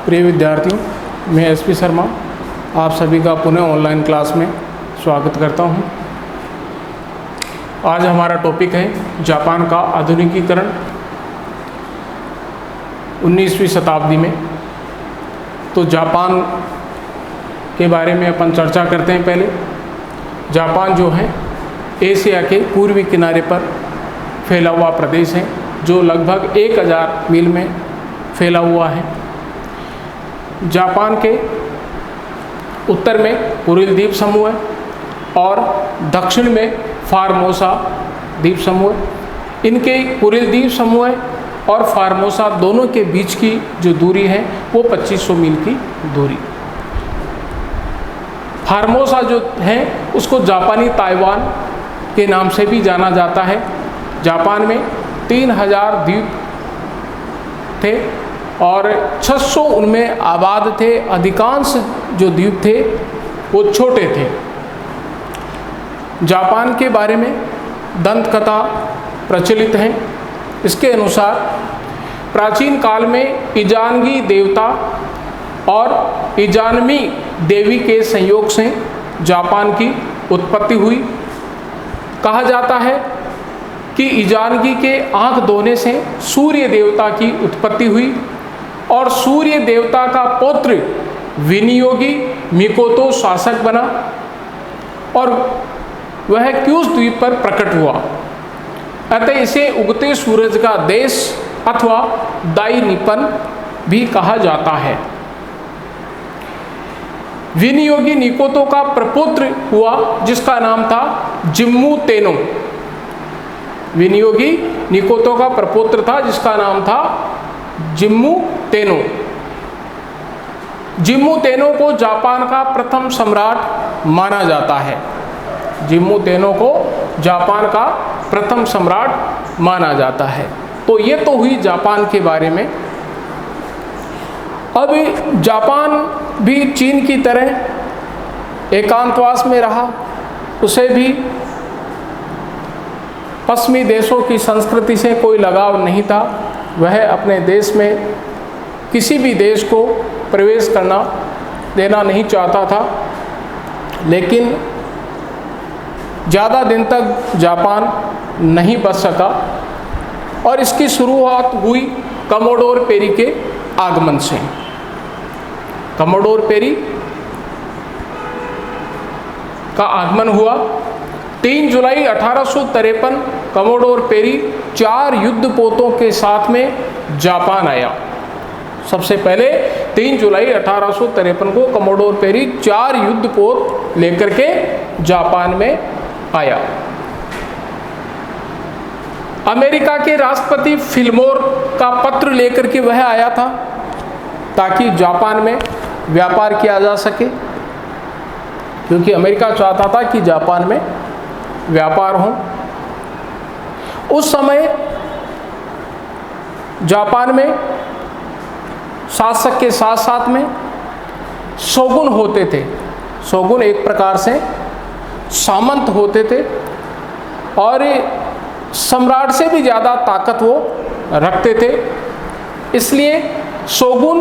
प्रिय विद्यार्थियों, मैं एसपी शर्मा आप सभी का पुनः ऑनलाइन क्लास में स्वागत करता हूं। आज हमारा टॉपिक है जापान का आधुनिकीकरण 19वीं शताब्दी में। तो जापान के बारे में अपन चर्चा करते हैं। पहले जापान जो है एशिया के पूर्वी किनारे पर फैला हुआ प्रदेश है, जो लगभग 1000 मील में फैला हुआ है। जापान के उत्तर में कुरिल द्वीप समूह है और दक्षिण में फार्मोसा द्वीप समूह है। इनके कुरिल द्वीप समूह और फार्मोसा दोनों के बीच की जो दूरी है वो 2500 मील की दूरी। फार्मोसा जो है उसको जापानी ताइवान के नाम से भी जाना जाता है। जापान में 3000 द्वीप थे और 600 उनमें आबाद थे। अधिकांश जो द्वीप थे वो छोटे थे। जापान के बारे में दंत कथा प्रचलित है। इसके अनुसार प्राचीन काल में इजानगी देवता और इजानमी देवी के संयोग से जापान की उत्पत्ति हुई। कहा जाता है कि इजानगी के आँख धोने से सूर्य देवता की उत्पत्ति हुई और सूर्य देवता का पौत्र विनियोगी मिकोतो शासक बना और वह क्यूस द्वीप पर प्रकट हुआ। अतः इसे उगते सूरज का देश अथवा दाई निपन भी कहा जाता है। विनियोगी निकोतो का प्रपुत्र हुआ जिसका नाम था जिम्मू तेनो। विनियोगी निकोतो का प्रपुत्र था जिसका नाम था जिम्मू तेनो। जिम्मू तेनो को जापान का प्रथम सम्राट माना जाता है। जिम्मू तेनो को जापान का प्रथम सम्राट माना जाता है। तो ये तो हुई जापान के बारे में। अब जापान भी चीन की तरह एकांतवास में रहा। उसे भी पश्चिमी देशों की संस्कृति से कोई लगाव नहीं था। वह अपने देश में किसी भी देश को प्रवेश करना देना नहीं चाहता था। लेकिन ज़्यादा दिन तक जापान नहीं बच सका और इसकी शुरुआत हुई कमोडोर पेरी के आगमन से। कमोडोर पेरी का आगमन हुआ 3 जुलाई 1853। कमोडोर पेरी 4 युद्धपोतों के साथ में जापान आया। सबसे पहले 3 जुलाई 1853 को कमोडोर पेरी 4 युद्धपोत लेकर के जापान में आया। अमेरिका के राष्ट्रपति फिलमोर का पत्र लेकर के वह आया था ताकि जापान में व्यापार किया जा सके, क्योंकि अमेरिका चाहता था कि जापान में व्यापार हो। उस समय जापान में शासक के साथ साथ में शोगुन होते थे। शोगुन एक प्रकार से सामंत होते थे और सम्राट से भी ज़्यादा ताकत वो रखते थे। इसलिए शोगुन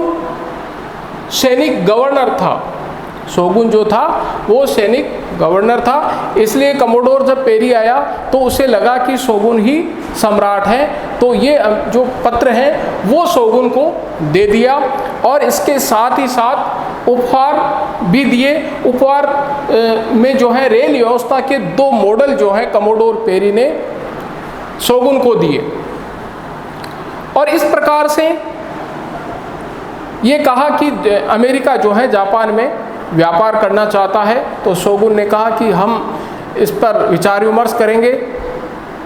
सैनिक गवर्नर था। शोगुन जो था वो सैनिक गवर्नर था। इसलिए कमोडोर जब पेरी आया तो उसे लगा कि शोगुन ही सम्राट है, तो ये जो पत्र है वो शोगुन को दे दिया और इसके साथ ही साथ उपहार भी दिए। उपहार में जो है रेल व्यवस्था के 2 मॉडल जो है कमोडोर पेरी ने शोगुन को दिए। और इस प्रकार से ये कहा कि अमेरिका जो है जापान में व्यापार करना चाहता है। तो शोगुन ने कहा कि हम इस पर विचार विमर्श करेंगे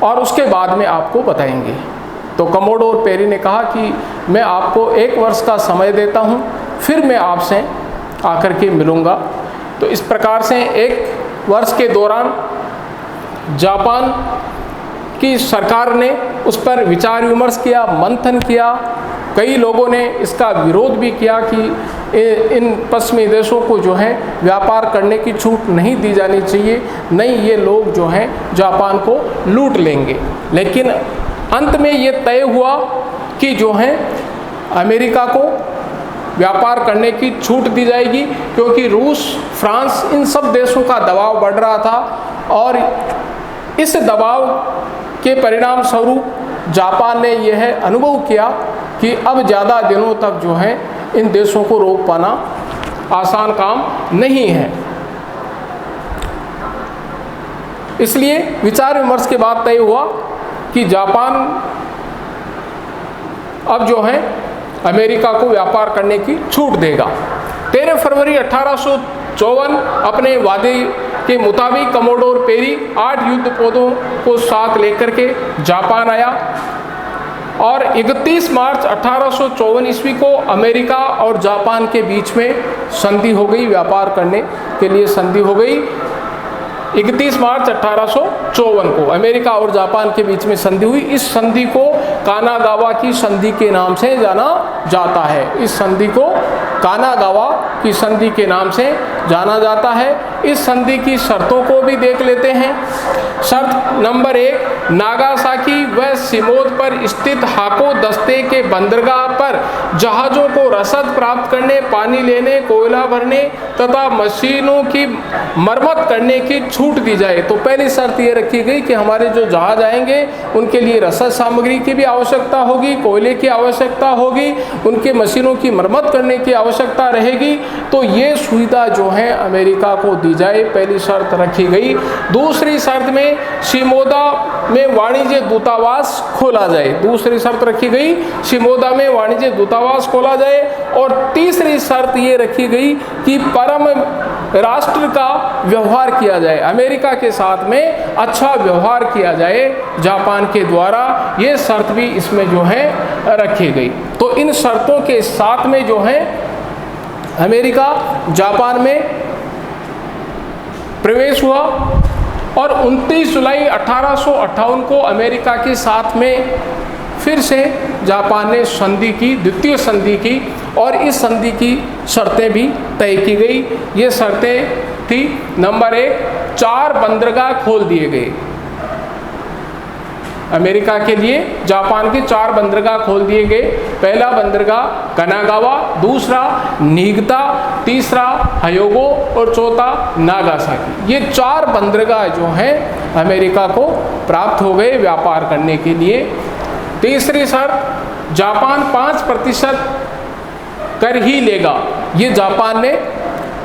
और उसके बाद में आपको बताएंगे। तो कमोडोर पेरी ने कहा कि मैं आपको 1 वर्ष का समय देता हूँ, फिर मैं आपसे आकर के मिलूँगा। तो इस प्रकार से 1 वर्ष के दौरान जापान की सरकार ने उस पर विचार विमर्श किया, मंथन किया। कई लोगों ने इसका विरोध भी किया कि इन पश्चिमी देशों को जो है व्यापार करने की छूट नहीं दी जानी चाहिए, नहीं ये लोग जो हैं जापान को लूट लेंगे। लेकिन अंत में ये तय हुआ कि जो है अमेरिका को व्यापार करने की छूट दी जाएगी, क्योंकि रूस, फ्रांस, इन सब देशों का दबाव बढ़ रहा था और इस दबाव के परिणाम स्वरूप जापान ने यह अनुभव किया कि अब ज़्यादा दिनों तक जो है इन देशों को रोक पाना आसान काम नहीं है। इसलिए विचार विमर्श के बाद तय हुआ कि जापान अब जो है अमेरिका को व्यापार करने की छूट देगा। 13 फरवरी 1854 अपने वादे के मुताबिक कमोडोर पेरी 8 युद्धपोतों को साथ लेकर के जापान आया और 31 मार्च 1854 ईस्वी को अमेरिका और जापान के बीच में संधि हो गई, व्यापार करने के लिए संधि हो गई। 31 मार्च 1854 को अमेरिका और जापान के बीच में संधि हुई। इस संधि को कानागावा की संधि के नाम से जाना जाता है। इस संधि को कानागावा की संधि के नाम से जाना जाता है। इस संधि की शर्तों को भी देख लेते हैं। शर्त नंबर 1, नागासाकी व शिमोदा पर स्थित हाको दस्ते के बंदरगाह पर जहाज़ों को रसद प्राप्त करने, पानी लेने, कोयला भरने तथा मशीनों की मरम्मत करने की छूट दी जाए। तो पहली शर्त ये रखी गई कि हमारे जो जहाज आएंगे उनके लिए रसद सामग्री की भी आवश्यकता होगी, कोयले की आवश्यकता होगी, उनके मशीनों की मरम्मत करने की आवश्यकता रहेगी। तो ये सुविधा जो है अमेरिका को दी जाए, पहली शर्त रखी गई। दूसरी शर्त में शिमोदा में वाणिज्य दूतावास खोला जाए। दूसरी शर्त रखी गई, शिमोदा में वाणिज्य दूतावास खोला जाए। और तीसरी शर्त ये रखी गई कि परम राष्ट्र का व्यवहार किया जाए, अमेरिका के साथ में अच्छा व्यवहार किया जाए जापान के द्वारा। ये शर्त भी इसमें जो है रखी गई। तो इन शर्तों के साथ में जो है अमेरिका जापान में प्रवेश हुआ और 29 जुलाई 1858 को अमेरिका के साथ में फिर से जापान ने संधि की, द्वितीय संधि की और इस संधि की शर्तें भी तय की गई। ये शर्तें थी, नंबर 1, 4 बंदरगाह खोल दिए गए। अमेरिका के लिए जापान के 4 बंदरगाह खोल दिए गए। पहला बंदरगाह कानागावा, दूसरा निगता, तीसरा हयोगो और चौथा नागासाकी। ये 4 बंदरगाह जो हैं अमेरिका को प्राप्त हो गए व्यापार करने के लिए। तीसरी शर्त, जापान 5% कर ही लेगा। ये जापान ने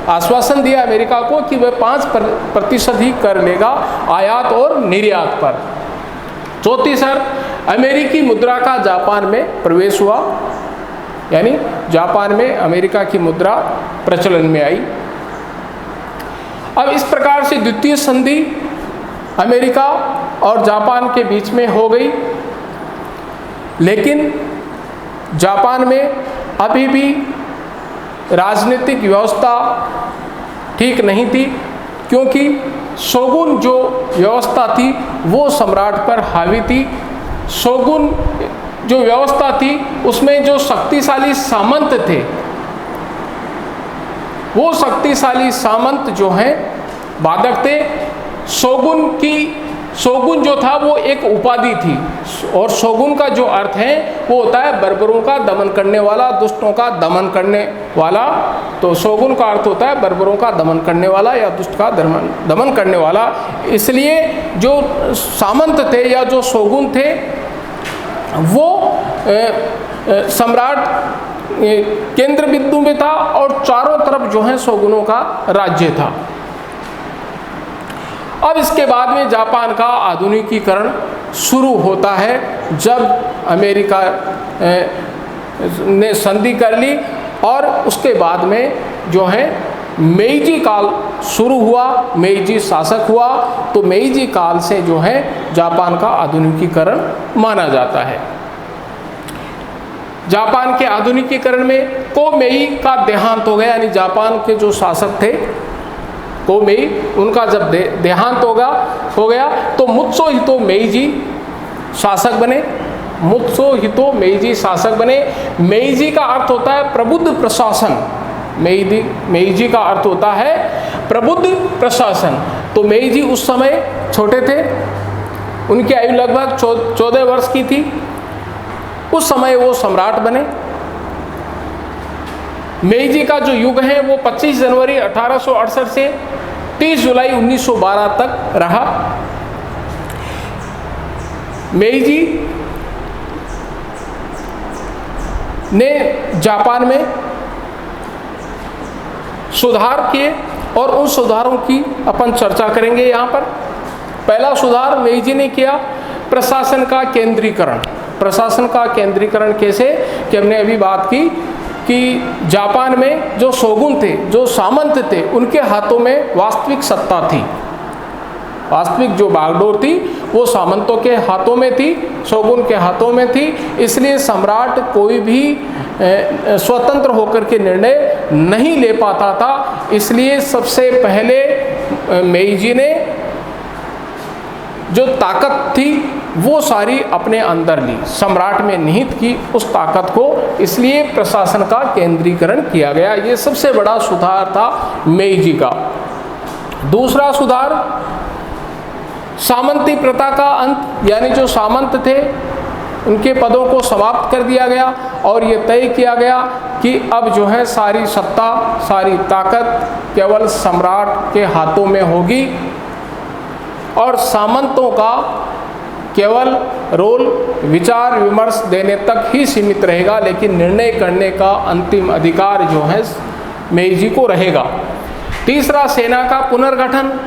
आश्वासन दिया अमेरिका को कि वह 5% ही कर लेगा आयात और निर्यात पर। चौथी शर्त, अमेरिकी मुद्रा का जापान में प्रवेश हुआ, यानी जापान में अमेरिका की मुद्रा प्रचलन में आई। अब इस प्रकार से द्वितीय संधि अमेरिका और जापान के बीच में हो गई। लेकिन जापान में अभी भी राजनीतिक व्यवस्था ठीक नहीं थी, क्योंकि शोगुन जो व्यवस्था थी वो सम्राट पर हावी थी। शोगुन जो व्यवस्था थी उसमें जो शक्तिशाली सामंत थे, वो शक्तिशाली सामंत जो हैं बाधक थे। शोगुन जो था वो एक उपाधि थी और शोगुन का जो अर्थ है वो होता है बर्बरों का दमन करने वाला, दुष्टों का दमन करने वाला। तो शोगुन का अर्थ होता है बर्बरों का दमन करने वाला या दुष्ट का दमन करने वाला। इसलिए जो सामंत थे या जो शोगुन थे वो सम्राट केंद्र बिंदु में था और चारों तरफ जो है शोगुनों का राज्य था। अब इसके बाद में जापान का आधुनिकीकरण शुरू होता है जब अमेरिका ने संधि कर ली और उसके बाद में जो है मेइजी काल शुरू हुआ, मेइजी शासक हुआ। तो मेइजी काल से जो है जापान का आधुनिकीकरण माना जाता है। जापान के आधुनिकीकरण में कोमेई का देहांत हो गया, यानी जापान के जो शासक थे कोमेई, उनका जब देहांत हो गया तो मुत्सुहितो मेइजी शासक बने। मुत्सुहितो मेइजी शासक बने। मेइजी का अर्थ होता है प्रबुद्ध प्रशासन। मेइजी का अर्थ होता है प्रबुद्ध प्रशासन। तो मेइजी उस समय छोटे थे, उनकी आयु लगभग 14 वर्ष की थी। उस समय वो सम्राट बने मेइजी का जो युग है वो 25 जनवरी 1868 से 30 जुलाई 1912 तक रहा। मेइजी ने जापान में सुधार किए और उन सुधारों की अपन चर्चा करेंगे यहाँ पर। पहला सुधार मेइजी ने किया, प्रशासन का केंद्रीकरण। प्रशासन का केंद्रीकरण कैसे, कि हमने अभी बात की कि जापान में जो शोगुन थे, जो सामंत थे, उनके हाथों में वास्तविक सत्ता थी। वास्तविक जो बागडोर थी वो सामंतों के हाथों में थी, शोगुन के हाथों में थी। इसलिए सम्राट कोई भी स्वतंत्र होकर के निर्णय नहीं ले पाता था। इसलिए सबसे पहले मेइजी ने जो ताकत थी वो सारी अपने अंदर ली, सम्राट में निहित की उस ताकत को। इसलिए प्रशासन का केंद्रीकरण किया गया। ये सबसे बड़ा सुधार था मेइजी का। दूसरा सुधार, सामंती प्रथा का अंत, यानी जो सामंत थे उनके पदों को समाप्त कर दिया गया और ये तय किया गया कि अब जो है सारी सत्ता, सारी ताकत केवल सम्राट के हाथों में होगी और सामंतों का केवल रोल विचार विमर्श देने तक ही सीमित रहेगा, लेकिन निर्णय करने का अंतिम अधिकार जो है मेइजी को रहेगा। तीसरा, सेना का पुनर्गठन।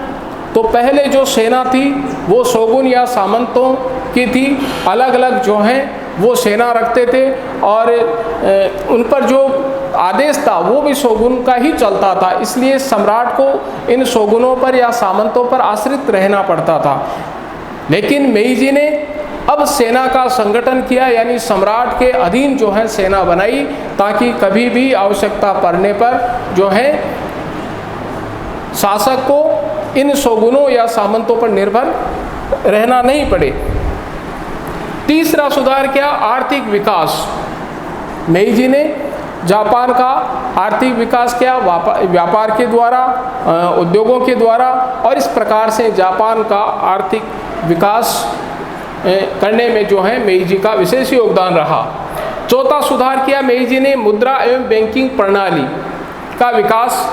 तो पहले जो सेना थी वो शोगुन या सामंतों की थी, अलग अलग जो हैं वो सेना रखते थे और उन पर जो आदेश था वो भी शोगुन का ही चलता था। इसलिए सम्राट को इन शोगुनों पर या सामंतों पर आश्रित रहना पड़ता था। लेकिन मेइजी ने अब सेना का संगठन किया, यानी सम्राट के अधीन जो है सेना बनाई, ताकि कभी भी आवश्यकता पड़ने पर जो है शासक को इन शोगुनों या सामंतों पर निर्भर रहना नहीं पड़े। तीसरा सुधार क्या, आर्थिक विकास। मेइजी ने जापान का आर्थिक विकास किया, व्यापार के द्वारा, उद्योगों के द्वारा, और इस प्रकार से जापान का आर्थिक विकास करने में जो है मेइजी का विशेष योगदान रहा। चौथा सुधार किया मेइजी ने, मुद्रा एवं बैंकिंग प्रणाली का विकास।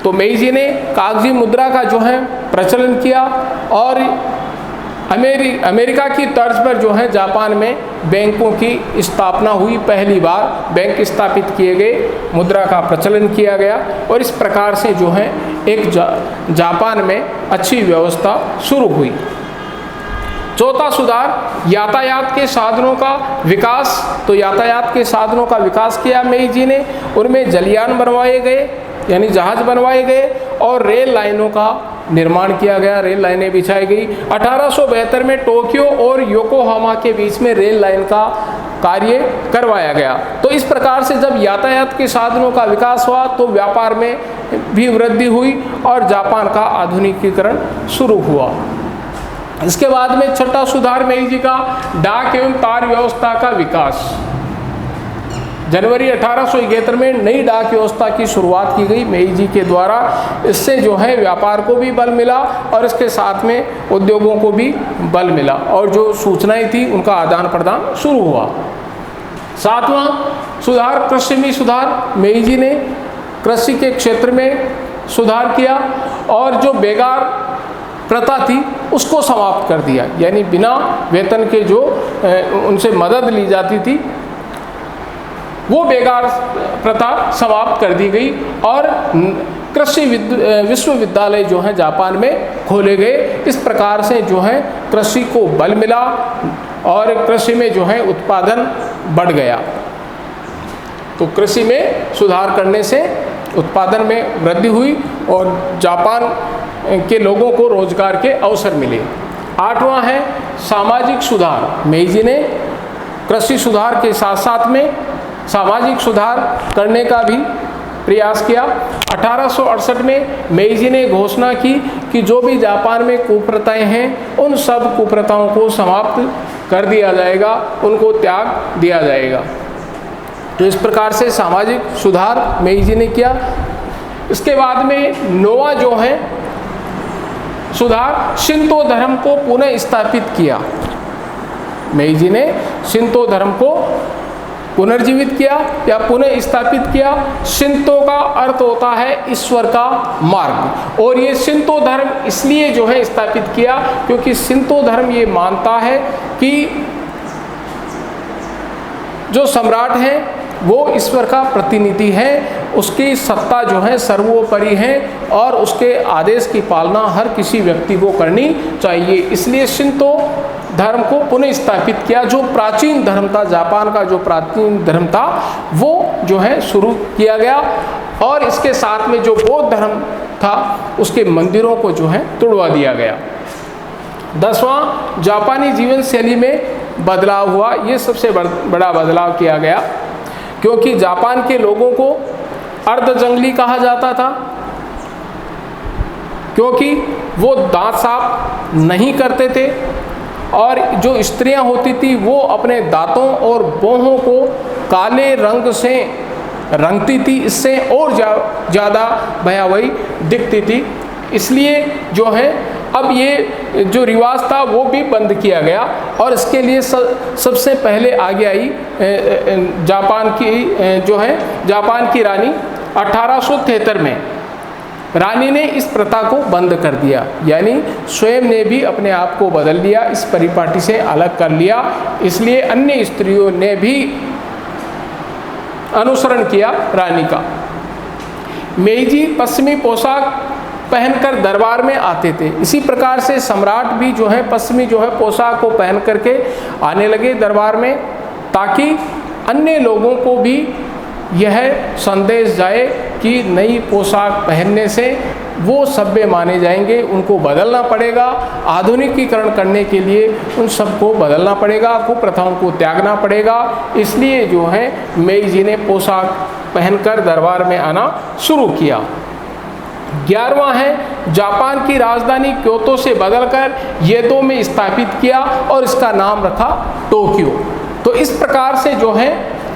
तो मेइजी ने कागजी मुद्रा का जो है प्रचलन किया और अमेरिका की तर्ज पर जो है जापान में बैंकों की स्थापना हुई। पहली बार बैंक स्थापित किए गए, मुद्रा का प्रचलन किया गया और इस प्रकार से जो है एक जापान में अच्छी व्यवस्था शुरू हुई। चौथा सुधार, यातायात के साधनों का विकास। तो यातायात के साधनों का विकास किया मेइजी ने, उनमें जलयान बनवाए गए यानी जहाज बनवाए गए और रेल लाइनों का निर्माण किया गया, रेल लाइनें बिछाई गई। 1872 में टोक्यो और योकोहामा के बीच में रेल लाइन का कार्य करवाया गया। तो इस प्रकार से जब यातायात के साधनों का विकास हुआ तो व्यापार में भी वृद्धि हुई और जापान का आधुनिकीकरण शुरू हुआ। इसके बाद में छठा सुधार मेइजी का, डाक एवं तार व्यवस्था का विकास। जनवरी 1871 में नई डाक व्यवस्था की शुरुआत की गई मेइजी के द्वारा। इससे जो है व्यापार को भी बल मिला और इसके साथ में उद्योगों को भी बल मिला और जो सूचनाएं थी उनका आदान प्रदान शुरू हुआ। सातवां सुधार, कृषि में सुधार। मेइजी ने कृषि के क्षेत्र में सुधार किया और जो बेगार प्रथा थी उसको समाप्त कर दिया, यानी बिना वेतन के जो उनसे मदद ली जाती थी वो बेगार प्रथा समाप्त कर दी गई और कृषि विश्वविद्यालय जो है जापान में खोले गए। इस प्रकार से जो है कृषि को बल मिला और कृषि में जो है उत्पादन बढ़ गया। तो कृषि में सुधार करने से उत्पादन में वृद्धि हुई और जापान के लोगों को रोजगार के अवसर मिले। आठवां है सामाजिक सुधार। मेइजी ने कृषि सुधार के साथ साथ में सामाजिक सुधार करने का भी प्रयास किया। 1868 में मेइजी ने घोषणा की कि जो भी जापान में कुप्रथाएं हैं उन सब कुप्रथाओं को समाप्त कर दिया जाएगा, उनको त्याग दिया जाएगा। तो इस प्रकार से सामाजिक सुधार मेइजी ने किया। इसके बाद में नौवां जो है सुधार, शिंतो धर्म को पुनः स्थापित किया। मेइजी ने शिंतो धर्म को पुनर्जीवित किया या पुनः स्थापित किया। शिंतो का अर्थ होता है ईश्वर का मार्ग, और ये शिंतो धर्म इसलिए जो है स्थापित किया क्योंकि शिंतो धर्म ये मानता है कि जो सम्राट है वो ईश्वर का प्रतिनिधि है, उसकी सत्ता जो है सर्वोपरि है और उसके आदेश की पालना हर किसी व्यक्ति को करनी चाहिए। इसलिए शिंतो धर्म को पुनः स्थापित किया। जो प्राचीन धर्म था, जापान का जो प्राचीन धर्म था वो जो है शुरू किया गया, और इसके साथ में जो बौद्ध धर्म था उसके मंदिरों को जो है तोड़वा दिया गया। 10वां, जापानी जीवन शैली में बदलाव हुआ। ये सबसे बड़ा बदलाव किया गया क्योंकि जापान के लोगों को अर्ध जंगली कहा जाता था, क्योंकि वो दांत साफ नहीं करते थे और जो स्त्रियां होती थी वो अपने दांतों और भौहों को काले रंग से रंगती थी, इससे और ज़्यादा भयावही दिखती थी। इसलिए जो है अब ये जो रिवाज था वो भी बंद किया गया, और इसके लिए सबसे पहले आगे आई जापान की जो है जापान की रानी 1873 में रानी ने इस प्रथा को बंद कर दिया, यानी स्वयं ने भी अपने आप को बदल लिया, इस परिपाटी से अलग कर लिया। इसलिए अन्य स्त्रियों ने भी अनुसरण किया रानी का। मेइजी पश्चिमी पोशाक पहनकर दरबार में आते थे। इसी प्रकार से सम्राट भी जो है पश्चिमी जो है पोशाक को पहन करके आने लगे दरबार में, ताकि अन्य लोगों को भी यह संदेश जाए कि नई पोशाक पहनने से वो सभ्य माने जाएंगे, उनको बदलना पड़ेगा। आधुनिकीकरण करने के लिए उन सबको बदलना पड़ेगा, कुप्रथाओं को त्यागना पड़ेगा। इसलिए जो है मेइजी ने पोशाक पहनकर दरबार में आना शुरू किया। 11वां है, जापान की राजधानी क्योतो से बदलकर येदो में स्थापित किया और इसका नाम रखा टोक्यो। तो इस प्रकार से जो है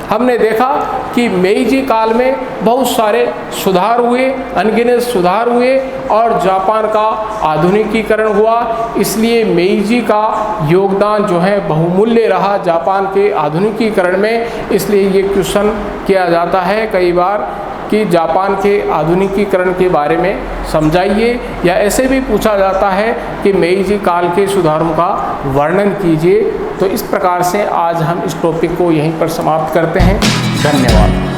हमने देखा कि मेइजी काल में बहुत सारे सुधार हुए, अनगिनत सुधार हुए और जापान का आधुनिकीकरण हुआ। इसलिए मेइजी का योगदान जो है बहुमूल्य रहा जापान के आधुनिकीकरण में। इसलिए ये क्वेश्चन किया जाता है कई बार कि जापान के आधुनिकीकरण के बारे में समझाइए, या ऐसे भी पूछा जाता है कि मेइजी काल के सुधारों का वर्णन कीजिए। तो इस प्रकार से आज हम इस टॉपिक को यहीं पर समाप्त करते हैं। धन्यवाद।